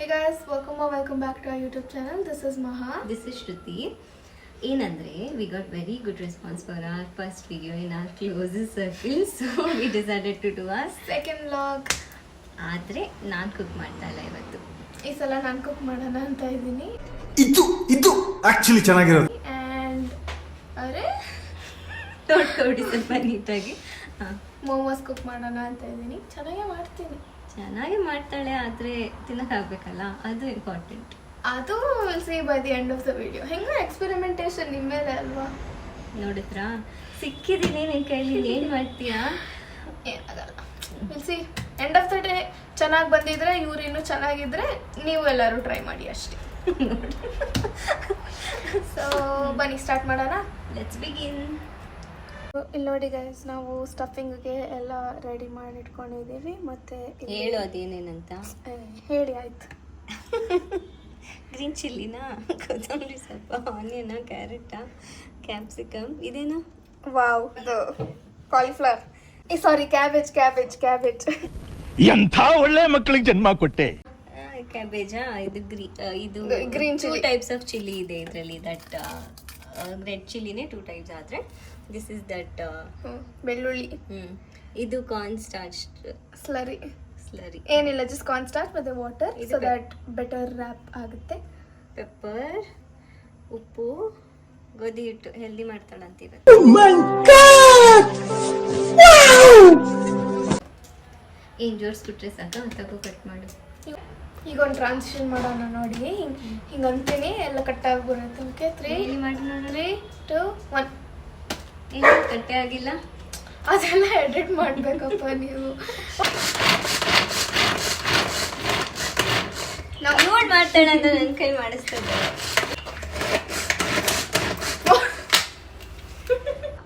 Hey guys, welcome back to our YouTube channel. This is Maha. This is Shruti. ಏನಂದರೆ we got very good response for our first video in our closest circle, so we decided to do our Second vlog. ಆದರೆ ನಾನು cook ಮಾಡ್ತಾ ಇಲ್ಲ ಇವತ್ತು. ಈ ಸಲ ನಾನು cook ಮಾಡೋಣ ಅಂತ ಇದ್ದೀನಿ. ಇದು ಆಕ್ಚುಲಿ ಚೆನ್ನಾಗಿರೋದು. And ಅರೆ ನೋಡ್ಕೊಡಿ ಸ್ವಲ್ಪ ನೀಟಾಗಿ. ಮೋಮೋಸ್ ಕುಕ್ ಮಾಡೋಣ ಅಂತ ಇದ್ದೀನಿ. ಚೆನ್ನಾಗಿ ಮಾಡ್ತಾಳೆ, ಆದರೆ ತಿನ್ನಕ್ಕಾಗಬೇಕಲ್ಲ, ಅದು ಇಂಪಾರ್ಟೆಂಟ್. ಅದು will see by the end of the video. ಹೆಂಗೋ ಎಕ್ಸ್ಪೆರಿಮೆಂಟೇಷನ್ ನಿಮ್ಮ ಮೇಲೆ ಅಲ್ವಾ? ನೋಡಿದ್ರಾ, ಸಿಕ್ಕಿದ್ದೀನಿ ನಿನ್ನ ಕೈಲಿ, ಏನು ಮಾಡ್ತೀಯಾ? ಏನಾಗಲ್ಲ, will see end of the day. ಚೆನ್ನಾಗಿ ಬಂದಿದ್ರೆ, ಇವ್ರು ಇನ್ನೂ ಚೆನ್ನಾಗಿದ್ರೆ ನೀವು ಎಲ್ಲರೂ ಟ್ರೈ ಮಾಡಿ ಅಷ್ಟೇ. ಸೊ ಬನ್ನಿ ಸ್ಟಾರ್ಟ್ ಮಾಡೋಣ. Let's begin. ಇಲ್ಲಿ ನೋಡಿ ಗೈಸ್, ನಾವು ಸ್ಟಫಿಂಗ್ಗೆ ಎಲ್ಲ ರೆಡಿ ಮಾಡಿ ಇಟ್ಕೊಂಡಿದ್ದೀವಿ. ಮತ್ತೆ ಹೇಳು ಅದೇನೇನಂತ. ಹೇಳಿ ಆಯ್ತು. ಗ್ರೀನ್ ಚಿಲ್ಲಿನಾ, ಕೊತ್ತಂಬರಿ ಸ್ವಲ್ಪ, ಆನಿಯನ, ಕ್ಯಾರೆಟಾ, ಕ್ಯಾಪ್ಸಿಕಮ್, ಇದೇನಾ? ವಾವ್, ಇದು ಕಾಲಿಫ್ಲವರ್, ಸಾರಿ ಕ್ಯಾಬೇಜ್. ಎಂಥ ಒಳ್ಳೆ ಮಕ್ಕಳಿಗೆ ಜನ್ಮ ಕೊಟ್ಟೆ. ಕ್ಯಾಬೇಜಾ? ಇದು green two types of chilli ಇದೆ ಇದರಲ್ಲಿ. ದಟ್ ರೆಡ್ ಚಿಲ್ಲಿನೇ 2 ಟೈಪ್ಸ್. ಆದರೆ ದಿಸ್ ಇಸ್ ದಟ್ ಬೆಳ್ಳುಳ್ಳಿ. ಇದು ಕಾರ್ನ್ ಸ್ಟಾರ್ಚ್ ಸ್ಲರಿ. ಏನಿಲ್ಲ, ಜಸ್ಟ್ ಕಾರ್ನ್ ಸ್ಟಾರ್ಚ್ ಮತ್ತೆ water, so that better wrap ಆಗುತ್ತೆ. ಪೆಪ್ಪರ್, ಉಪ್ಪು, ಗೋಧಿ ಹಿಟ್ಟು. ಹೆಲ್ದಿ ಮಾಡ್ತಾಳಂತೀವಿ. ಏನು ಜೋಡಿಸ್ಬಿಟ್ರೆ ಸಾಕು, ತಗೋ ಕಟ್ ಮಾಡು. ಈಗ ಒಂದು ಟ್ರಾನ್ಸಿಷನ್ ಮಾಡೋಣ ನೋಡಿ. ಹಿಂಗೆ ಅಂತೀನಿ, ಎಲ್ಲ ಕಟ್ ಆಗ್ಬಿಡುತ್ತೆ. ಓಕೆ, 3 ಮಾಡಿ ನೋಡ್ರಿ. 2 1. ಏನು ಕಟ್ಟೆ ಆಗಿಲ್ಲ, ಅದೆಲ್ಲ ಎಡಿಟ್ ಮಾಡಬೇಕಪ್ಪ ನೀವು. ನೋಡಿ ಮಾಡ್ತಾಳೆ ಅಂತ ನನ್ನ ಕೈ ಮಾಡಿಸ್ತದೆ.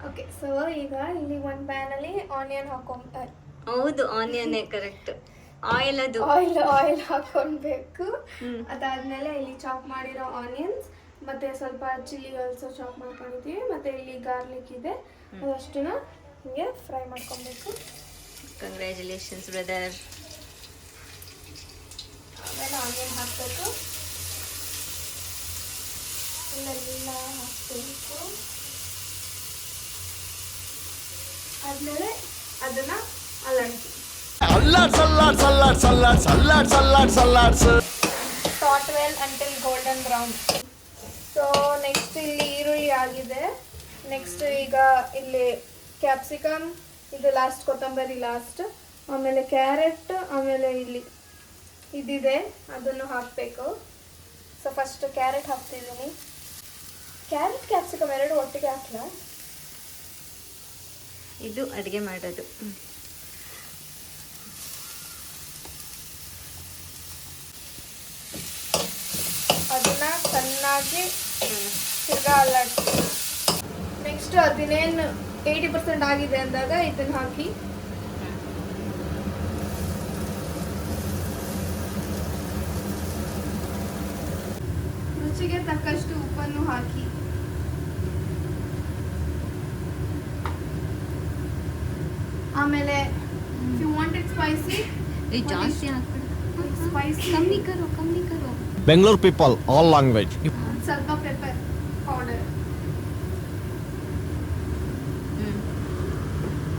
ಓಕೆ, ಸೊ ಈಗ ಇಲ್ಲಿ ಒಂದು ಪ್ಯಾನಲ್ಲಿ ಆನಿಯನ್ ಹಾಕೊಂತಾರೆ. ಹೌದು, ಆನಿಯನ್ನೇ ಕರೆಕ್ಟ್. ಆಯಿಲ್ ಆಯಿಲ್ ಹಾಕೊಳ್ಬೇಕು. ಅದಾದ್ಮೇಲೆ ಇಲ್ಲಿ ಚಾಪ್ ಮಾಡಿರೋ ಆನಿಯನ್ಸ್ ಮತ್ತೆ ಸ್ವಲ್ಪ ಚಿಲ್ಲಿ ಆಲ್ಸೋ ಚಾಪ್ ಮಾಡ್ಕೊಂಡಿದ್ದೀವಿ. ಮತ್ತೆ ಇಲ್ಲಿ ಗಾರ್ಲಿಕ್ ಇದೆ, ಅದಷ್ಟನ್ನ ಹಿಂಗೆ ಫ್ರೈ ಮಾಡ್ಕೊಬೇಕು. Congratulations brother. ಆಮೇಲೆ ಆನಿಯನ್ ಹಾಕಬೇಕು, ಇಲ್ಲೆಲ್ಲ ಹಾಕಬೇಕು. ಆದ್ಮೇಲೆ ಅದನ್ನ ಅಲ್ಲಾಡಿಸಿ sauté well until golden brown. So next ಇಲ್ಲಿ ಈರುಳ್ಳಿ ಆಗಿದೆ. ನೆಕ್ಸ್ಟ್ ಈಗ ಇಲ್ಲಿ ಕ್ಯಾಪ್ಸಿಕಮ್, ಇದು ಲಾಸ್ಟ್, ಕೊತ್ತಂಬರಿ ಲಾಸ್ಟ್, ಆಮೇಲೆ ಕ್ಯಾರೆಟ್, ಆಮೇಲೆ ಇಲ್ಲಿ ಇದಿದೆ ಅದನ್ನು ಹಾಕಬೇಕು. ಸೊ ಫಸ್ಟ್ ಕ್ಯಾರೆಟ್ ಹಾಕ್ತಿದ್ದೀನಿ. ಕ್ಯಾರೆಟ್ ಕ್ಯಾಪ್ಸಿಕಮ್ ಎರಡು ಒಟ್ಟಿಗೆ ಹಾಕಲ. ಇದು ಅಡುಗೆ ಮಾಡೋದು. ಅದನ್ನ ಚೆನ್ನಾಗಿ ತಿರ್ಗಾ ಅಲ್ಲಾಡಿಸಿ. ನೆಕ್ಸ್ಟ್ ಅದಿನೇನು 80% ಆಗಿದೆ ಅಂದಾಗ ಇದನ್ನ ಹಾಕಿ ರುಚಿಗೆ ತಕ್ಕಷ್ಟು ಉಪ್ಪನ್ನು ಹಾಕಿ. ಆಮೇಲೆ ಯು ವಾಂಟ್ ಇಟ್ ಸ್ಪೈಸಿ, ಜಾಸ್ತಿ ಹಾಕ್ಬಿಡು. ಸ್ಪೈಸಿ ಕಮ್ಮಿ ಕರೋ. Bengaluru people all language. ಸ್ವಲ್ಪ ಪೆಪ್ಪರ್ ಪೌಡರ್,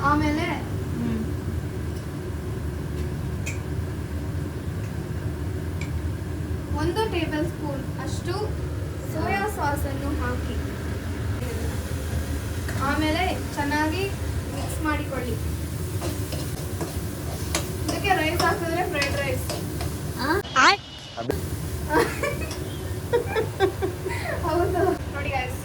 ಆಮೇಲೆ ಒಂದು ಟೇಬಲ್ ಸ್ಪೂನ್ ಅಷ್ಟು ಸೋಯಾ ಸಾಸ್ ಅನ್ನು ಹಾಕಿ. ಆಮೇಲೆ ಚೆನ್ನಾಗಿ ಮಿಕ್ಸ್ ಮಾಡಿಕೊಳ್ಳಿ. ಇದಕ್ಕೆ ರೈಸ್ ಹಾಕಿದ್ರೆ ಫ್ರೈಡ್ ರೈಸ್. ಹೌದು ನೋಡಿ guys,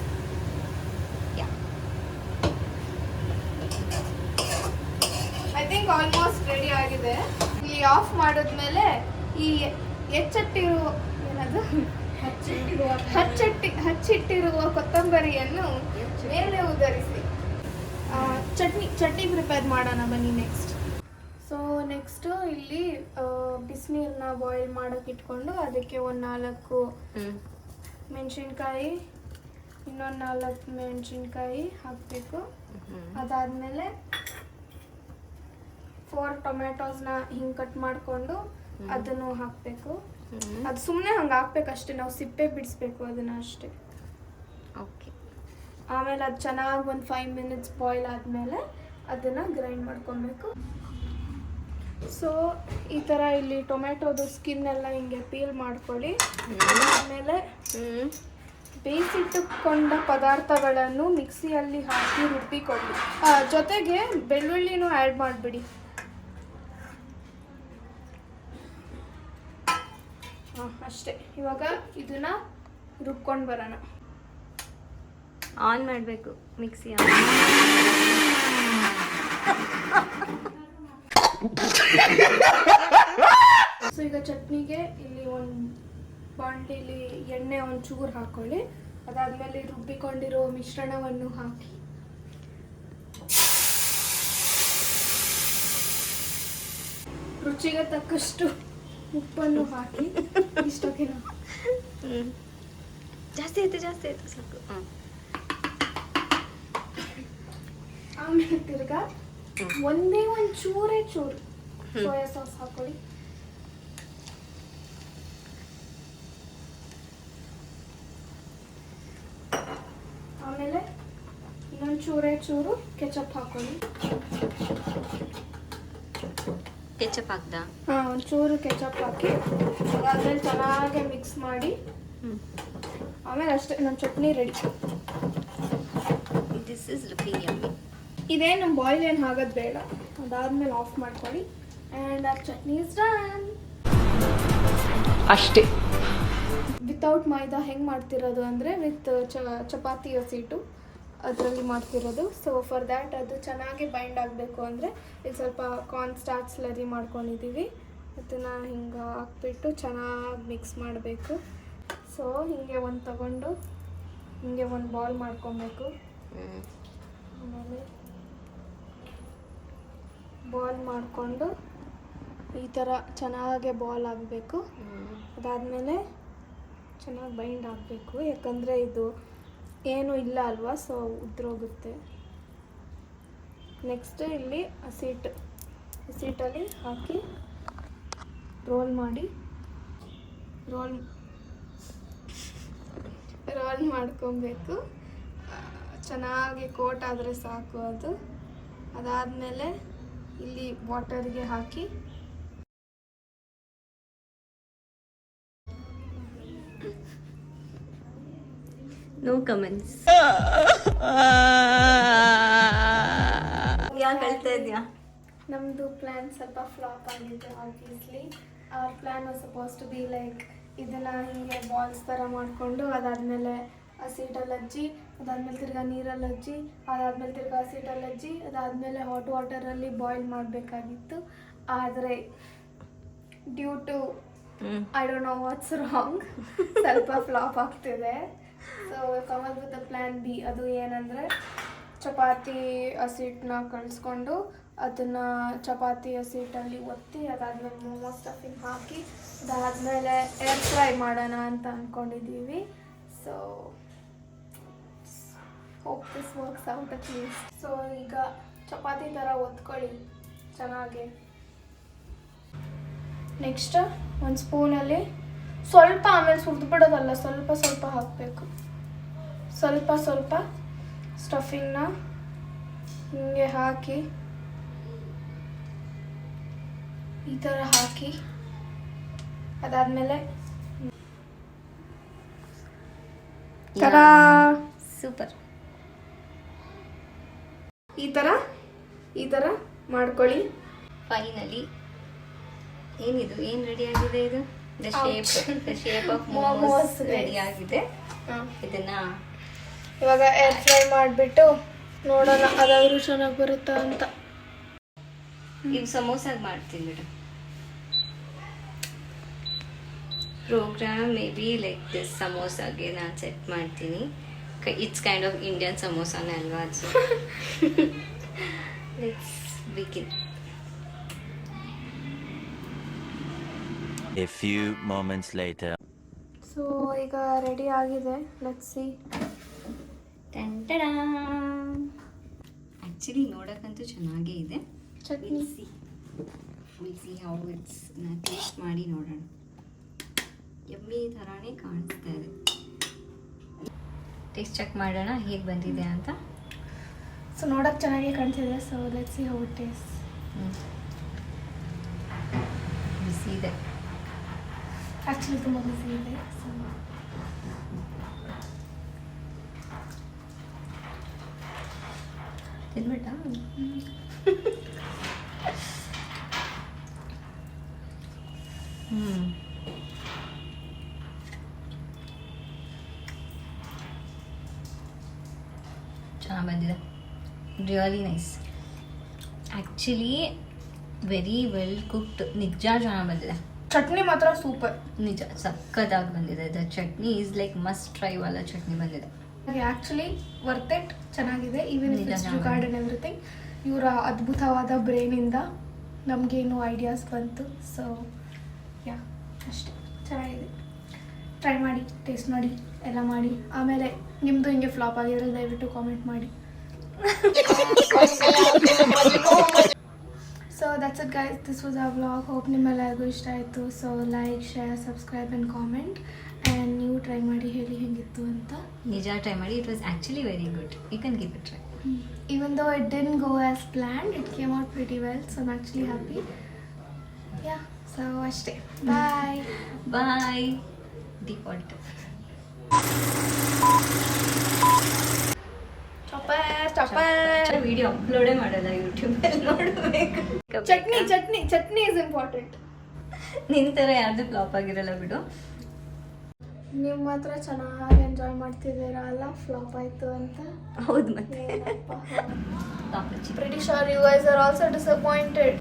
I think almost ready ಆಗಿದೆ. ಇಲ್ಲಿ ಆಫ್ ಮಾಡಿದ್ಮೇಲೆ ಈ ಹಚ್ಚಿಟ್ಟಿರುವ ಕೊತ್ತಂಬರಿಯನ್ನು ಮೇಲೆ ಉದುರಿಸಿ ಚಟ್ನಿ ಪ್ರಿಪೇರ್ ಮಾಡೋಣ ಬನ್ನಿ. ಸೊ ನೆಕ್ಸ್ಟು ಇಲ್ಲಿ ಬಿಸಿನೀರನ್ನ ಬಾಯ್ಲ್ ಮಾಡೋಕೆ ಇಟ್ಕೊಂಡು ಅದಕ್ಕೆ ಒಂದು 4 ಮೆಣಸಿನ್ಕಾಯಿ, ಇನ್ನೊಂದು 4 ಮೆಣಸಿನ್ಕಾಯಿ ಹಾಕಬೇಕು. ಅದಾದಮೇಲೆ 4 ಟೊಮೆಟೊಸ್ನ ಹಿಂಗೆ ಕಟ್ ಮಾಡಿಕೊಂಡು ಅದನ್ನು ಹಾಕಬೇಕು. ಅದು ಸುಮ್ಮನೆ ಹಂಗೆ ಹಾಕ್ಬೇಕಷ್ಟೇ, ನಾವು ಸಿಪ್ಪೆ ಬಿಡಿಸ್ಬೇಕು ಅದನ್ನು ಅಷ್ಟೇ. ಓಕೆ. ಆಮೇಲೆ ಅದು ಚೆನ್ನಾಗಿ ಒಂದು 5 ಮಿನಿಟ್ಸ್ ಬಾಯ್ಲ್ ಆದಮೇಲೆ ಅದನ್ನು ಗ್ರೈಂಡ್ ಮಾಡ್ಕೊಬೇಕು. ಸೊ ಈ ಥರ ಇಲ್ಲಿ ಟೊಮೆಟೊದು ಸ್ಕಿನ್ ಎಲ್ಲ ಹಿಂಗೆ ಪೀಲ್ ಮಾಡ್ಕೊಳ್ಳಿ. ಆಮೇಲೆ ಬೇಯಿಸಿಟ್ಟುಕೊಂಡ ಪದಾರ್ಥಗಳನ್ನು ಮಿಕ್ಸಿಯಲ್ಲಿ ಹಾಕಿ ರುಬ್ಬಿಕೊಳ್ಳಿ. ಜೊತೆಗೆ ಬೆಳ್ಳುಳ್ಳಿನೂ ಆ್ಯಡ್ ಮಾಡಿಬಿಡಿ. ಅಷ್ಟೇ. ಇವಾಗ ಇದನ್ನ ರುಬ್ಕೊಂಡು ಬರೋಣ. ಆನ್ ಮಾಡಬೇಕು ಮಿಕ್ಸಿ. ಸೊ ಈಗ ಚಟ್ನಿಗೆ ಇಲ್ಲಿ ಒಂದು ಬಾಂಡ್ಲಿಲಿ ಎಣ್ಣೆ ಒಂಚೂರು ಹಾಕೊಳ್ಳಿ. ಅದಾದ್ಮೇಲೆ ರುಬ್ಬಿಕೊಂಡಿರೋ ಮಿಶ್ರಣವನ್ನು ಹಾಕಿ ರುಚಿಗೆ ತಕ್ಕಷ್ಟು ಉಪ್ಪನ್ನು ಹಾಕಿ. ಇಷ್ಟಕ್ಕೆನಾ? ಜಾಸ್ತಿ ಆಯ್ತು ಸಾಕು. ಆಮೇಲೆ ತಿರ್ಗಾ ಒಂದೇ ಒಂದು ಚೂರು ಸೋಯಾ ಸಾಸ್ ಹಾಕೊಳ್ಳಿ. ಆಮೇಲೆ ಇನ್ನೊಂದು ಚೂರು ಕೆಚಪ್ ಹಾಕೊಳ್ಳಿ. ಕೆಚಪ್ ಹಾಕ್ದ? ಹಾಂ, ಒಂಚೂರು ಕೆಚಪ್ ಹಾಕಿ ಅದಾದ್ಮೇಲೆ ಚೆನ್ನಾಗಿ ಮಿಕ್ಸ್ ಮಾಡಿ. ಆಮೇಲೆ ಅಷ್ಟೇ, ನಮ್ಮ chutney ready. This is looking yummy. ಇದೇನು ಬಾಯ್ಲ್ ಏನು ಆಗೋದು ಬೇಡ. ಅದಾದ್ಮೇಲೆ ಆಫ್ ಮಾಡ್ಕೊಳ್ಳಿ. ಆ್ಯಂಡ್ ಆ ಚಟ್ನಿ ಇಸ್ ಡನ್. ಅಷ್ಟೇ. ವಿತೌಟ್ ಮೈದಾ ಹೆಂಗೆ ಮಾಡ್ತಿರೋದು ಅಂದರೆ ವಿತ್ ಚಪಾತಿ ಹಸಿಟ್ಟು ಅದರಲ್ಲಿ ಮಾಡ್ತಿರೋದು. ಸೊ ಫಾರ್ ದ್ಯಾಟ್ ಅದು ಚೆನ್ನಾಗಿ ಬೈಂಡ್ ಆಗಬೇಕು ಅಂದರೆ ಇಲ್ಲಿ ಸ್ವಲ್ಪ ಕಾರ್ನ್ ಸ್ಟಾರ್ಚ್ ಸ್ಲರಿ ಮಾಡ್ಕೊಂಡಿದ್ದೀವಿ. ಅದನ್ನು ಹಿಂಗೆ ಹಾಕ್ಬಿಟ್ಟು ಚೆನ್ನಾಗಿ ಮಿಕ್ಸ್ ಮಾಡಬೇಕು. ಸೊ ಹೀಗೆ ಒಂದು ತಗೊಂಡು ಹೀಗೆ ಒಂದು ಬಾಲ್ ಮಾಡ್ಕೊಬೇಕು. ಆಮೇಲೆ ಬಾಲ್ ಮಾಡಿಕೊಂಡು ಈ ಥರ ಚೆನ್ನಾಗೆ ಬಾಲ್ ಆಗಬೇಕು. ಅದಾದಮೇಲೆ ಚೆನ್ನಾಗಿ ಬೈಂಡ್ ಆಗಬೇಕು, ಯಾಕಂದರೆ ಇದು ಏನೂ ಇಲ್ಲ ಅಲ್ವಾ, ಸೊ ಉದ್ರೋಗುತ್ತೆ. ನೆಕ್ಸ್ಟ್ ಇಲ್ಲಿ ಹಸಿಟ್ಟಲ್ಲಿ ಹಾಕಿ ರೋಲ್ ಮಾಡಿ ರೋಲ್ ಮಾಡ್ಕೊಬೇಕು. ಚೆನ್ನಾಗಿ ಕೋಟ್ ಆದರೆ ಸಾಕು ಅದು. ಅದಾದಮೇಲೆ ಇಲ್ಲಿ ವಾಟರ್ಗೆ ಹಾಕಿ ನೋ ಕಮೆಂಟ್ಸ್. ಯಾಕೆ ಹೇಳ್ತಾ ಇದೆಯಾ? ನಮ್ಮದು ಪ್ಲ್ಯಾನ್ ಸ್ವಲ್ಪ ಫ್ಲಾಪ್ ಆಗಿತ್ತು. Obviously our plan was suppose to be like ಇದನ್ನು ಹೀಗೆ ಬಾಲ್ಸ್ ಥರ ಮಾಡಿಕೊಂಡು ಅದಾದಮೇಲೆ ಹಸಿಟ್ಟಲ್ಲಿ ಹಚ್ಚಿ, ಅದಾದಮೇಲೆ ತಿರ್ಗಾ ನೀರಲ್ಲಿ ಹಚ್ಚಿ, ಅದಾದಮೇಲೆ ತಿರ್ಗಾ ಹಸಿಟ್ಟಲ್ಲಿ ಹಚ್ಚಿ, ಅದಾದಮೇಲೆ ಹಾಟ್ ವಾಟರಲ್ಲಿ ಬಾಯ್ಲ್ ಮಾಡಬೇಕಾಗಿತ್ತು. ಆದರೆ due to I don't know what's wrong ಸ್ವಲ್ಪ ಫ್ಲಾಪ್ ಆಗ್ತಿದೆ. ಸೊ ಕಮಲ್ ವಿತ್ ಪ್ಲ್ಯಾನ್ ಬಿ. ಅದು ಏನಂದರೆ ಚಪಾತಿ ಹಸಿಟ್ಟನ್ನ ಕಳಿಸ್ಕೊಂಡು ಅದನ್ನು ಚಪಾತಿ ಹಸಿಟ್ಟಲ್ಲಿ ಒತ್ತಿ ಅದಾದಮೇಲೆ ಮೋಮೋ ಸ್ಟಫಿಂಗ್ ಹಾಕಿ ಅದಾದಮೇಲೆ ಏರ್ ಫ್ರೈ ಮಾಡೋಣ ಅಂತ ಅಂದ್ಕೊಂಡಿದ್ದೀವಿ. So hope this works out at least. So ಈಗ ಚಪಾತಿ ಥರ ಒತ್ಕೊಳ್ಳಿ ಚೆನ್ನಾಗಿ. ನೆಕ್ಸ್ಟ್ ಒಂದು ಸ್ಪೂನಲ್ಲಿ ಸ್ವಲ್ಪ, ಆಮೇಲೆ ಸುರಿದು ಬಿಡೋದಲ್ಲ, ಸ್ವಲ್ಪ ಹಾಕಬೇಕು. ಸ್ವಲ್ಪ ಸ್ಟಫಿಂಗ್ನ ಹಿಂಗೆ ಹಾಕಿ ಈ ಥರ ಹಾಕಿ ಅದಾದಮೇಲೆ ಸೂಪರ್. ಈ ಥರ ಮಾಡ್ಕೊಳ್ಳಿ. ಫೈನಲಿ ಏನಿದು, ಏನು ರೆಡಿ ಆಗಿದೆ? ಇದು the shape of momos ready ಆಗಿದೆ. ಇದನ್ನ ಇವಾಗ ಏರ್ ಫ್ರೈ ಮಾಡಿಬಿಟ್ಟು ನೋಡೋಣ ಅದಾದರೂ ಚೆನ್ನಾಗಿ ಬರುತ್ತಾ ಅಂತ. ಇವು ಸಮೋಸಾಗಿ ಮಾಡ್ತೀನಿ ಬಿಡು. Programme may be like this ಸಮೋಸಾಗೆ ನಾನು ಸೆಟ್ ಮಾಡ್ತೀನಿ. ಇಟ್ಸ್ ಕೈಂಡ್ ಆಫ್ ಇಂಡಿಯನ್ ಸಮೋಸಾನೇ ಅಲ್ವಾ ಅದು. Let's begin. A few moments later. So ಈಗ ರೆಡಿ ಆಗಿದೆ. Let's see. ಆ್ಯಕ್ಚುಲಿ ನೋಡೋಕ್ಕಂತೂ ಚೆನ್ನಾಗೇ ಇದೆ. Chutney will see how it's. Taste ಮಾಡಿ ನೋಡೋಣ. ಯಮ್ಮಿ ಥರಾನೇ ಕಾಣಿಸ್ತಾ ಇದೆ. ಟೇಸ್ಟ್ ಚೆಕ್ ಮಾಡೋಣ ಹೇಗೆ ಬಂದಿದೆ ಅಂತ. ಸೊ ನೋಡೋಕ್ಕೆ ಚೆನ್ನಾಗಿ ಕಾಣ್ತಿದೆ. So let's see how it taste. ಬಿಸಿ ಇದೆ. ಆ್ಯಕ್ಚುಲಿ ತುಂಬ ಬಿಸಿ ಇದೆ. ಸೊ ತಿನ್ಬಿಟ್ಟಾ? ಚೆನ್ನಾಗಿ ಬಂದಿದೆ. Really nice. Actually very well cooked. ನಿಜ ಚೆನ್ನಾಗಿ ಬಂದಿದೆ. ಚಟ್ನಿ ಮಾತ್ರ ಸೂಪರ್. ನಿಜ ಸಕ್ಕತ್ತಾಗಿ ಬಂದಿದೆ. The chutney is like must try ವಾಲ ಚಟ್ನಿ ಬಂದಿದೆ. Actually worth it. ಚೆನ್ನಾಗಿದೆ. ಈವನ್ ಇಫ್ ಇಟ್ಸ್ ನಿಜ. Guard and everything. ಇವರ ಅದ್ಭುತವಾದ ಬ್ರೈನಿಂದ ನಮಗೇನು ಐಡಿಯಾಸ್ ಬಂತು. ಸೊ ಯಾ ಅಷ್ಟೇ, ಚೆನ್ನಾಗಿದೆ. ಟ್ರೈ ಮಾಡಿ, ಟೇಸ್ಟ್ ಮಾಡಿ, ಎಲ್ಲ ಮಾಡಿ. ಆಮೇಲೆ ನಿಮ್ಮದು ಹಿಂಗೆ ಫ್ಲಾಪ್ ಆಗಿದ್ರೆ ದಯವಿಟ್ಟು ಕಾಮೆಂಟ್ ಮಾಡಿ. So that's it guys, this was our vlog. Hope ನಿಮ್ಮೆಲ್ಲರಿಗೂ ಇಷ್ಟ ಆಯಿತು. So like, share, subscribe and comment. And ನೀವು ಟ್ರೈ ಮಾಡಿ ಹೇಳಿ ಹೇಗಿತ್ತು ಅಂತ. ನಿಜ ಟ್ರೈ ಮಾಡಿ. It was actually very good. You can give it try. Even though it didn't go as planned, it came out pretty well. So I'm actually happy. Yeah, so ashte. Bye. Bye. Default video ಅಪ್ಲೋಡೇ ಮಾಡಲ್ಲ ಯೂಟ್ಯೂಬಲ್ಲಿ. ನೋಡಬೇಕು. Chutney is important. ನಿನ್ನ ಥರ ಯಾರ್ದು flap ಆಗಿರಲ್ಲ ಬಿಡು. ನೀವು ಮಾತ್ರ ಚೆನ್ನಾಗಿ ಎಂಜಾಯ್ ಮಾಡ್ತಿದ್ದೀರಾ ಅಲ್ಲ, ಫ್ಲಾಪ್ ಆಯ್ತು ಅಂತ. ಹೌದು ಮತ್ತೆ. Pretty sure you guys are also disappointed.